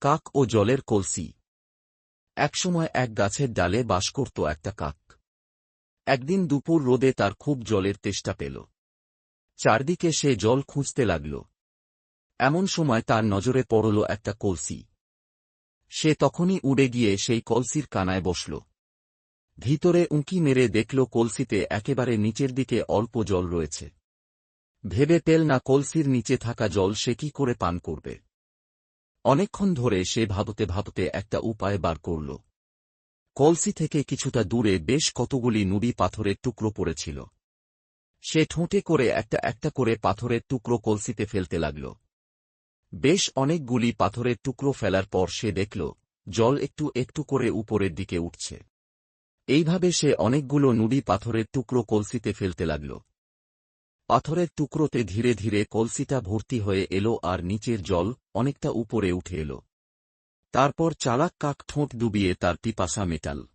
কাক ও জলের কলসি। একসময় এক গাছের ডালে বাস করত একটা কাক। একদিন দুপুর রোদে তার খুব জলের তেষ্টা পেল। চারদিকে সে জল খুঁজতে লাগল। এমন সময় তার নজরে পড়ল একটা কলসি। সে তখনই উড়ে গিয়ে সেই কলসির কানায় বসল। ভিতরে উঁকি মেরে দেখল কলসিতে একেবারে নিচের দিকে অল্প জল রয়েছে। ভেবে পেল না কলসির নিচে থাকা জল সে কি করে পান করবে। অনেকক্ষণ ধরে সে ভাবতে ভাবতে একটা উপায় বার করল। কলসি থেকে কিছুটা দূরে বেশ কতগুলি নুড়ি পাথরের টুকরো পড়েছিল। সে ঠোঁটে করে একটা একটা করে পাথরের টুকরো কলসিতে ফেলতে লাগল। বেশ অনেকগুলি পাথরের টুকরো ফেলার পর সে দেখল জল একটু একটু করে উপরের দিকে উঠছে। এইভাবে সে অনেকগুলো নুড়ি পাথরের টুকরো কলসিতে ফেলতে লাগল। পাথরের টুকরোতে ধীরে ধীরে কলসিটা ভর্তি হয়ে এলো আর নিচের জল অনেকটা উপরে উঠে এলো। তারপর চালাক কাক ঠোঁট ডুবিয়ে তার পিপাসা মেটাল।